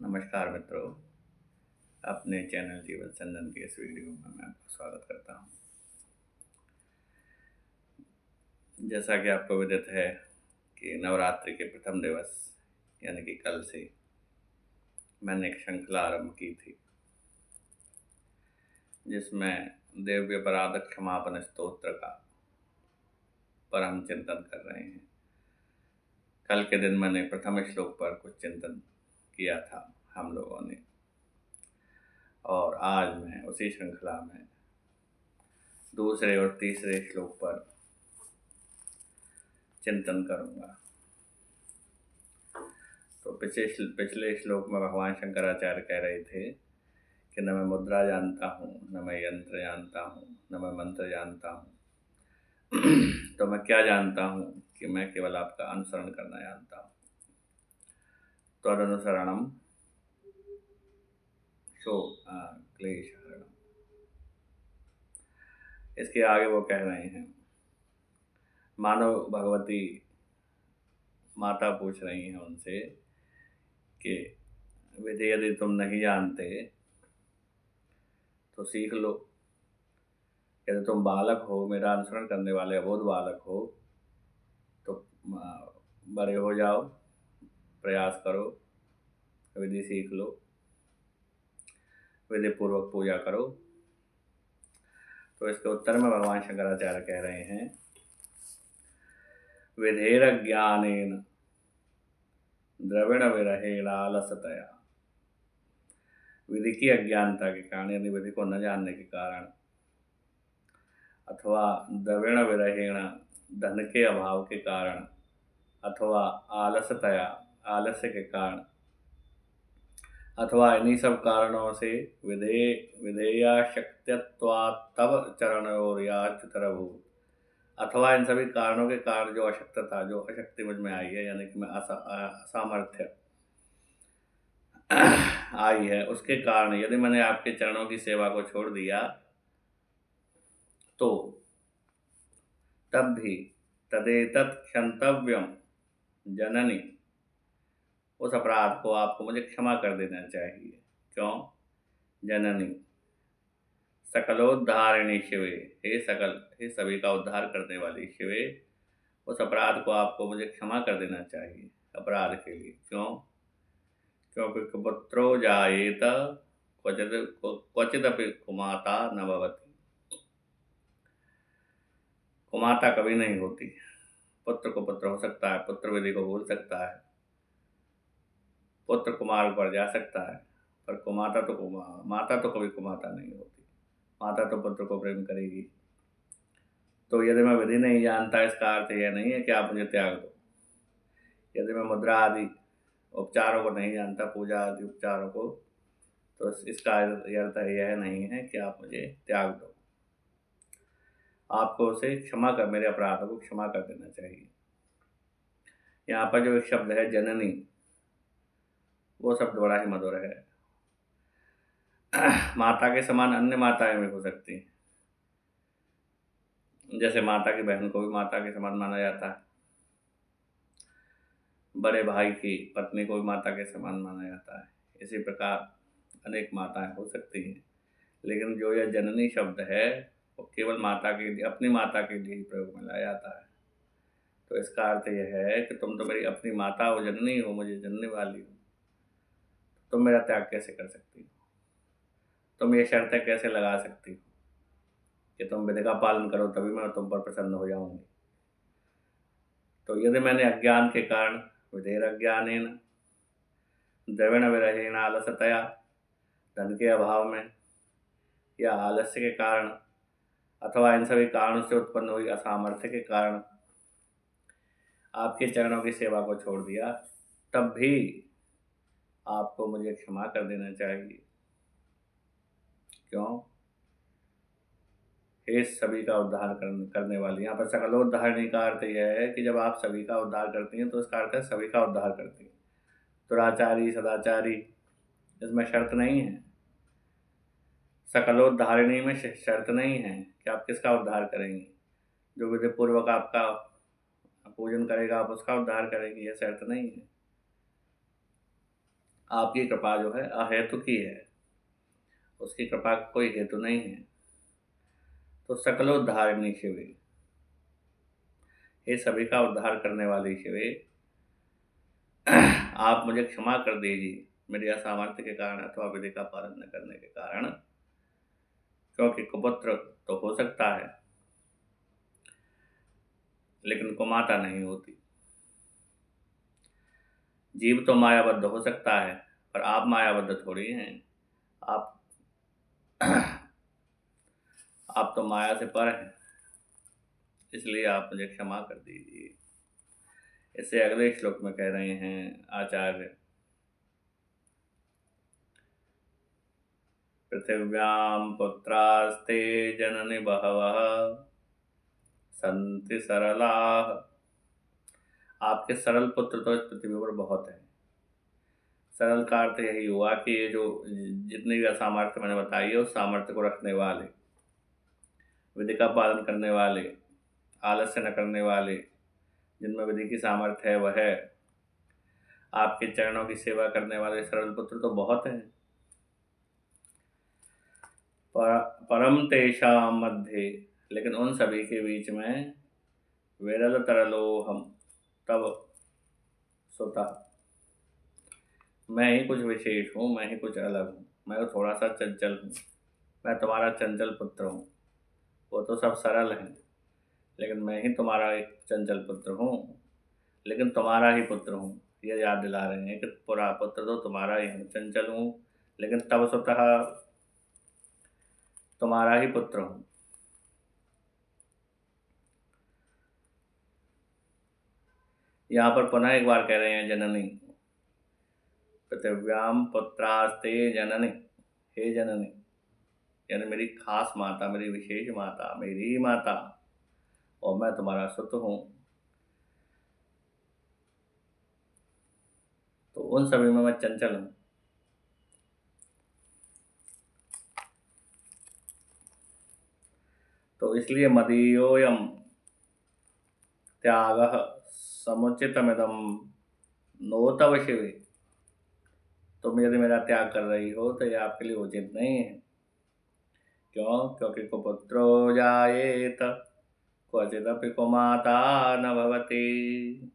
नमस्कार मित्रों, अपने चैनल जीवन संदन के इस वीडियो में मैं आपका स्वागत करता हूं। जैसा कि आपको विदित है कि नवरात्रि के प्रथम दिवस यानी कि कल से मैंने एक श्रृंखला आरंभ की थी, जिसमें देव्य अपराध क्षमापन स्तोत्र का पर हम चिंतन कर रहे हैं। कल के दिन मैंने प्रथम श्लोक पर कुछ चिंतन किया था हम लोगों ने, और आज मैं उसी श्रृंखला में दूसरे और तीसरे श्लोक पर चिंतन करूंगा। तो पिछले श्लोक में भगवान शंकराचार्य कह रहे थे कि न मैं मुद्रा जानता हूँ, न मैं यंत्र जानता हूँ, न मैं मंत्र जानता हूँ। तो मैं क्या जानता हूँ कि मैं केवल आपका अनुसरण करना जानता हूँ। त्वदनुसरणम सो क्लेश हरणम। इसके आगे वो कह रहे हैं, मानो भगवती माता पूछ रही हैं उनसे कि विधि यदि तुम नहीं जानते तो सीख लो। यदि तुम बालक हो, मेरा अनुसरण करने वाले अबोध बालक हो, तो बड़े हो जाओ, प्रयास करो, विधि सीख लो, विधि पूर्वक पूजा करो। तो इसके उत्तर में भगवान शंकराचार्य कह रहे हैं, विधेरज्ञानेन द्रविण विरहेणालसतया। विधि की अज्ञानता के कारण, यानी विधि को न जानने के कारण, अथवा द्रविण विरहेण धन के अभाव के कारण, अथवा आलसतया आलस्य के कारण, अथवा इन्हीं सब कारणों से विधेयाशक्त्यत्वात् तव चरणयोर्याच्युतरभूत्। अथवा इन सभी कारणों के कारण जो अशक्तता, जो अशक्ति मुझ में आई है, यानी कि मैं असामर्थ्य आई है, उसके कारण यदि मैंने आपके चरणों की सेवा को छोड़ दिया तो तब भी तदेतत् क्षंतव्यम जननी, उस अपराध को आपको मुझे क्षमा कर देना चाहिए। क्यों? जननी सकलोद्धारिणी शिवे, हे सभी का उद्धार करने वाली शिवे, उस अपराध को आपको मुझे क्षमा कर देना चाहिए अपराध के लिए। क्यों? क्योंकि कुपुत्रो जायेत क्वचिदपि कुमाता न भवति। कुमाता कभी नहीं होती। पुत्र को पुत्र हो सकता है, पुत्र विधि को भूल सकता है, पुत्र कुमार पर जा सकता है, पर माता तो कभी कुमाता नहीं होती। माता तो पुत्र को प्रेम करेगी। तो यदि मैं विधि नहीं जानता, इसका अर्थ यह नहीं है कि आप मुझे त्याग दो। यदि मैं मुद्रा आदि उपचारों को नहीं जानता, पूजा आदि उपचारों को, तो इसका अर्थ यह नहीं है कि आप मुझे त्याग दो। आपको उसे क्षमा कर, मेरे अपराधों को क्षमा कर देना चाहिए। यहाँ पर जो एक शब्द है जननी, वो शब्द बड़ा ही मधुर है। माता के समान अन्य माताएं भी हो सकती हैं। जैसे माता की बहन को भी माता के समान माना जाता है, बड़े भाई की पत्नी को भी माता के समान माना जाता है। इसी प्रकार अनेक माताएं हो सकती हैं, लेकिन जो यह जननी शब्द है वो केवल माता के लिए, अपनी माता के लिए ही प्रयोग में लाया जाता है। तो इसका अर्थ यह है कि तुम तो मेरी अपनी माता हो, जननी हो, मुझे जनने वाली हो, तुम मेरा त्याग कैसे कर सकती हो? तुम ये शर्तें कैसे लगा सकती हो कि तुम विधि का पालन करो तभी मैं तुम पर प्रसन्न हो जाऊंगी? तो यदि मैंने अज्ञान के कारण, विधेरज्ञानेन द्रविण विरहेण आलसतया, धन के अभाव में या आलस्य के कारण, अथवा इन सभी कारणों से उत्पन्न हुई असामर्थ्य के कारण आपके चरणों की सेवा को छोड़ दिया, तब भी आपको मुझे क्षमा कर देना चाहिए। क्यों? हे सभी का उद्धार करने वाली। यहाँ पर सकलोद्धारिणी का अर्थ यह है कि जब आप सभी का उद्धार करती हैं तो इसका अर्थ है सभी का उद्धार करती हैं। दुराचारी, सदाचारी, इसमें शर्त नहीं है। सकलोद्धारिणी में शर्त नहीं है कि आप किसका उद्धार करेंगी। जो विधि पूर्वक आपका पूजन करेगा आप उसका उद्धार करेंगी, यह शर्त नहीं है। आपकी कृपा जो है अहेतु की है, उसकी कृपा का कोई हेतु नहीं है। तो सकलोद्धारिणी शिवे, हे सभी का उद्धार करने वाली शिवे, आप मुझे क्षमा कर दीजिए मेरी असामर्थ्य के कारण अथवा विधि का पालन न करने के कारण, क्योंकि कुपुत्र तो हो सकता है लेकिन कुमाता नहीं होती। जीव तो मायाबद्ध हो सकता है पर आप मायाबद्ध थोड़ी हैं। आप आप तो माया से पर हैं, इसलिए आप मुझे क्षमा कर दीजिए। इसे अगले श्लोक में कह रहे हैं आचार्य, पृथिव्यां पुत्रास्ते जननि बहवः संति सरलाः। आपके सरल पुत्र तो इस पृथ्वी पर बहुत हैं। सरल का अर्थ यही हुआ कि ये जो जितनी भी असामर्थ्य मैंने बताई है उस सामर्थ्य को रखने वाले, विधि का पालन करने वाले, आलस्य न करने वाले, जिनमें विधि की सामर्थ्य है वह है, आपके चरणों की सेवा करने वाले सरल पुत्र तो बहुत हैं। परम तेषां मध्ये, लेकिन उन सभी के बीच में विरल तरलो हम तब सुतः, मैं ही कुछ विशेष हूँ, मैं ही कुछ अलग हूँ, मैं थोड़ा सा चंचल हूँ, मैं तुम्हारा चंचल पुत्र हूँ। वो तो सब सरल हैं लेकिन मैं ही तुम्हारा एक चंचल पुत्र हूँ, लेकिन तुम्हारा ही पुत्र हूँ। ये याद दिला रहे हैं कि पूरा पुत्र तो तुम्हारा ही हूँ, चंचल हूँ लेकिन तब स्वतः तुम्हारा ही पुत्र हूँ। यहाँ पर पुनः एक बार कह रहे हैं जननी, पृथिव्याम पुत्रास्ते जननी, हे जननी, यानी मेरी खास माता, मेरी विशेष माता, मेरी ही माता, और मैं तुम्हारा सुत हूँ। तो उन सभी में मैं चंचल हूँ। तो इसलिए मदीयोऽयं त्यागः समुचितमिदं नो तव शिवे, तुम यदि मेरा त्याग कर रही हो तो ये आपके लिए उचित नहीं है। क्यों? क्योंकि कुपुत्रो जायेत क्वचिदपि कुमाता न भवति।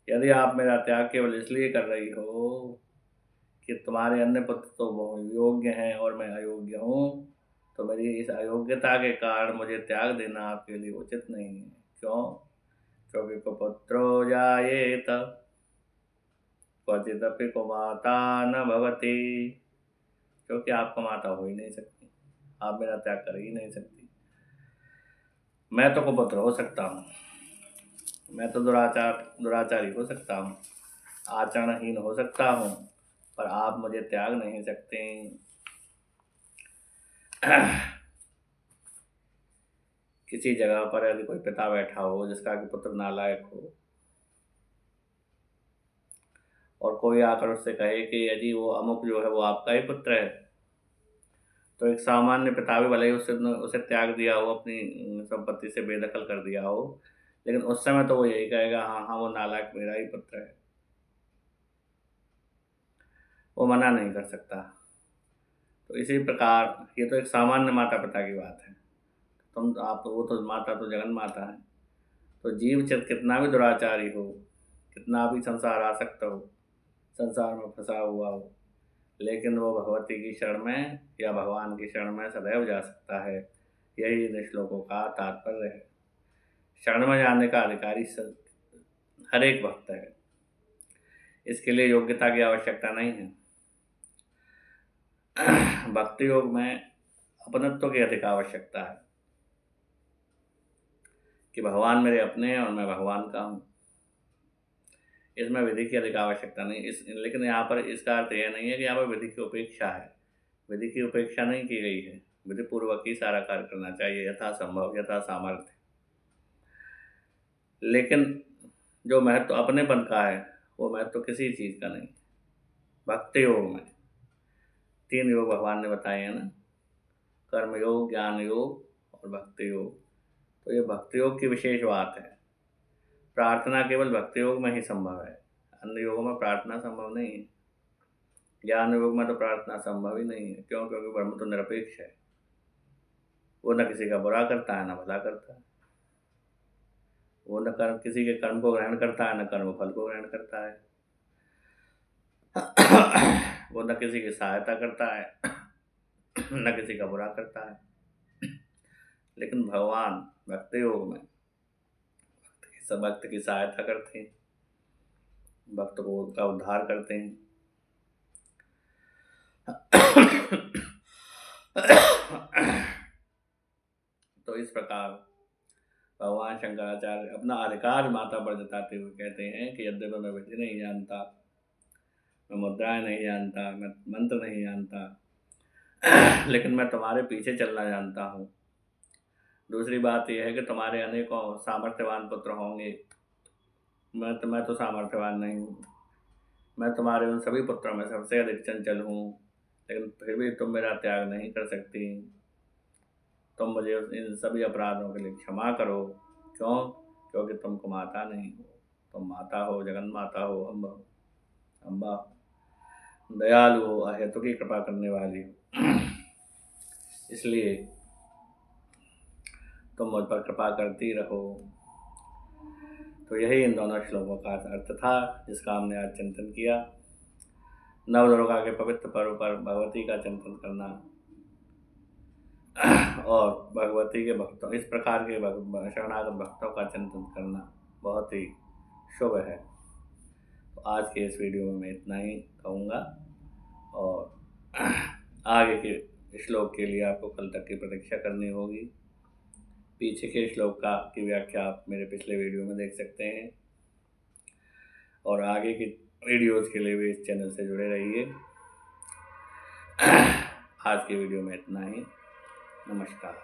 यदि आप मेरा त्याग केवल इसलिए कर रही हो कि तुम्हारे अन्य पुत्र तो बहुत योग्य हैं और मैं अयोग्य हूँ, तो मेरी इस अयोग्यता के कारण मुझे त्याग देना आपके लिए उचित नहीं है। क्यों? क्योंकि कुपुत्रो जायेत क्वचिदपि कुमाता न भवति, क्योंकि आप कुमाता हो ही नहीं सकती, आप मेरा त्याग कर ही नहीं सकती। मैं तो कुपुत्र हो सकता हूँ, मैं तो दुराचारी हो सकता हूँ, आचरणहीन हो सकता हूँ, पर आप मुझे त्याग नहीं सकते। किसी जगह पर यदि कोई पिता बैठा हो जिसका कि पुत्र नालायक हो और कोई आकर उससे कहे कि यदि वो अमुक जो है वो आपका ही पुत्र है, तो एक सामान्य पिता भी भले ही उसे त्याग दिया हो, अपनी संपत्ति से बेदखल कर दिया हो, लेकिन उस समय तो वो यही कहेगा हाँ हाँ वो नालायक मेरा ही पुत्र है, वो मना नहीं कर सकता। तो इसी प्रकार ये तो एक सामान्य माता पिता की बात है। आप वो तो माता तो जगन माता है। तो जीव कितना भी दुराचारी हो, कितना भी संसार आसक्त हो, संसार में फंसा हुआ हो, लेकिन वो भगवती की शरण में या भगवान की शरण में सदैव जा सकता है। यही इन श्लोकों का तात्पर्य है। शरण में जाने का अधिकारी हर एक भक्त है, इसके लिए योग्यता की आवश्यकता नहीं है। भक्ति योग में अपनत्व की अधिक आवश्यकता है कि भगवान मेरे अपने हैं और मैं भगवान का हूँ। इसमें विधि की अधिक आवश्यकता नहीं। लेकिन यहाँ पर इसका अर्थ यह नहीं है कि यहाँ पर विधि की उपेक्षा है। विधि की उपेक्षा नहीं की गई है, विधि पूर्वक ही सारा कार्य करना चाहिए यथा संभव, यथा सामर्थ्य। लेकिन जो महत्व अपनेपन का है वो महत्व किसी चीज़ का नहीं। भक्ति योग में 3 योग भगवान ने बताए हैं ना, कर्म योग, ज्ञान योग और भक्ति योग। तो ये भक्ति योग की विशेष बात है। प्रार्थना केवल भक्ति योग में ही संभव है, अन्य योगों में प्रार्थना संभव नहीं है। ज्ञान योग में तो प्रार्थना संभव ही नहीं है। क्यों? क्योंकि ब्रह्म तो निरपेक्ष है। वो न किसी का बुरा करता है, न भला करता है। वो न कर्म किसी के कर्म को ग्रहण करता है, न कर्म फल को ग्रहण करता है। वो न किसी की सहायता करता है, न किसी का बुरा करता है। लेकिन भगवान भक्ति योग में सब भक्त की सहायता करते हैं, भक्त को उसका उद्धार करते हैं। तो इस प्रकार भगवान शंकराचार्य अपना अधिकार माता पर जताते हुए कहते हैं कि यद्यपि मैं विधि नहीं जानता, मैं मुद्राएं नहीं जानता, मैं मंत्र नहीं जानता, लेकिन मैं तुम्हारे पीछे चलना जानता हूँ। दूसरी बात यह है कि तुम्हारे अनेकों सामर्थ्यवान पुत्र होंगे, मैं तो सामर्थ्यवान नहीं हूँ। मैं तुम्हारे उन सभी पुत्रों में सबसे अधिक चंचल हूँ, लेकिन फिर भी तुम मेरा त्याग नहीं कर सकती। तुम मुझे इन सभी अपराधों के लिए क्षमा करो। क्यों? क्योंकि तुम माता नहीं हो, तुम माता हो, जगन माता हो, अम्बा हो, दयालु हो, अहेतु की कृपा करने वाली हो। इसलिए तुम मुझ पर कृपा करती रहो। तो यही इन दोनों श्लोकों का अर्थ था, जिसका हमने आज चिंतन किया। नवदुर्गा के पवित्र पर्व पर भगवती का चिंतन करना और भगवती के भक्तों, इस प्रकार के शरणागत भक्तों का चिंतन करना बहुत ही शुभ है। तो आज के इस वीडियो में मैं इतना ही कहूँगा, और आगे के श्लोक के लिए आपको कल तक की प्रतीक्षा करनी होगी। पीछे के श्लोक की व्याख्या आप मेरे पिछले वीडियो में देख सकते हैं, और आगे की वीडियोज़ के लिए भी इस चैनल से जुड़े रहिए। आज की वीडियो में इतना ही। नमस्कार।